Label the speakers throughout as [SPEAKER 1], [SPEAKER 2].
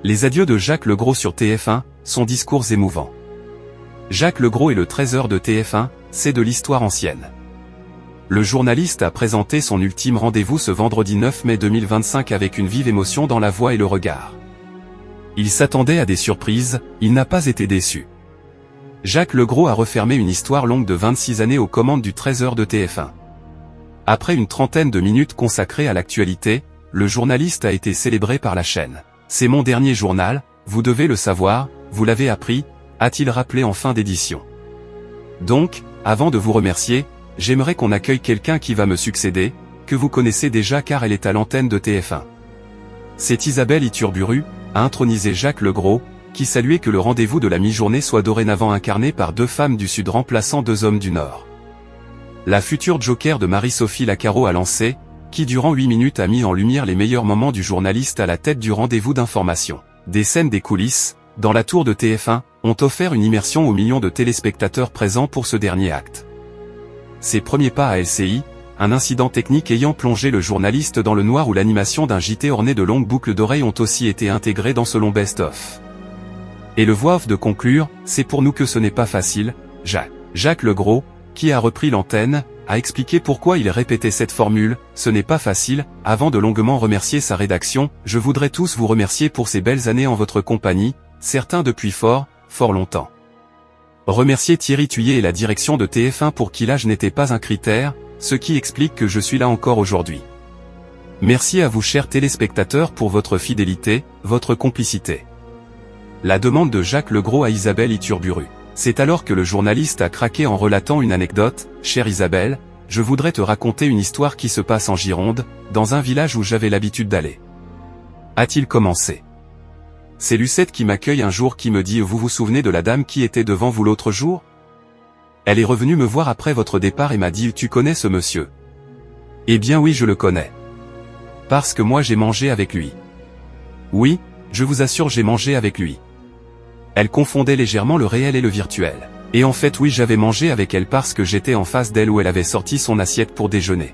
[SPEAKER 1] Les adieux de Jacques Legros sur TF1, son discours émouvant. Jacques Legros est le trésor de TF1, c'est de l'histoire ancienne. Le journaliste a présenté son ultime rendez-vous ce vendredi 9 mai 2025 avec une vive émotion dans la voix et le regard. Il s'attendait à des surprises, il n'a pas été déçu. Jacques Legros a refermé une histoire longue de 26 années aux commandes du trésor de TF1. Après une trentaine de minutes consacrées à l'actualité, le journaliste a été célébré par la chaîne. C'est mon dernier journal, vous devez le savoir, vous l'avez appris, a-t-il rappelé en fin d'édition. Donc, avant de vous remercier, j'aimerais qu'on accueille quelqu'un qui va me succéder, que vous connaissez déjà car elle est à l'antenne de TF1. C'est Isabelle Iturburu, a intronisé Jacques Legros, qui saluait que le rendez-vous de la mi-journée soit dorénavant incarné par deux femmes du Sud remplaçant deux hommes du Nord. La future joker de Marie-Sophie Lacaro a lancé, qui durant 8 minutes a mis en lumière les meilleurs moments du journaliste à la tête du rendez-vous d'information. Des scènes des coulisses, dans la tour de TF1, ont offert une immersion aux millions de téléspectateurs présents pour ce dernier acte. Ses premiers pas à LCI, un incident technique ayant plongé le journaliste dans le noir ou l'animation d'un JT orné de longues boucles d'oreilles ont aussi été intégrés dans ce long best-of. Et le voix off de conclure, c'est pour nous que ce n'est pas facile, Jacques Legros, qui a repris l'antenne, a expliqué pourquoi il répétait cette formule, ce n'est pas facile, avant de longuement remercier sa rédaction, je voudrais tous vous remercier pour ces belles années en votre compagnie, certains depuis fort longtemps. Remercier Thierry Thuillier et la direction de TF1 pour qui l'âge n'était pas un critère, ce qui explique que je suis là encore aujourd'hui. Merci à vous chers téléspectateurs pour votre fidélité, votre complicité. La demande de Jacques Legros à Isabelle Iturburu. C'est alors que le journaliste a craqué en relatant une anecdote, « Chère Isabelle, je voudrais te raconter une histoire qui se passe en Gironde, dans un village où j'avais l'habitude d'aller. » A-t-il commencé. C'est Lucette qui m'accueille un jour qui me dit « Vous vous souvenez de la dame qui était devant vous l'autre jour ? Elle est revenue me voir après votre départ et m'a dit « Tu connais ce monsieur ?» Eh bien oui je le connais. Parce que moi j'ai mangé avec lui. Oui, je vous assure j'ai mangé avec lui. Elle confondait légèrement le réel et le virtuel. Et en fait oui j'avais mangé avec elle parce que j'étais en face d'elle où elle avait sorti son assiette pour déjeuner.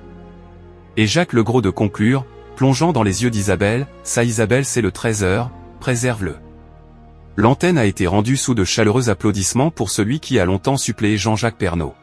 [SPEAKER 1] Et Jacques Legros de conclure, plongeant dans les yeux d'Isabelle, ça Isabelle c'est le trésor, préserve-le. L'antenne a été rendue sous de chaleureux applaudissements pour celui qui a longtemps suppléé Jean-Jacques Pernaut.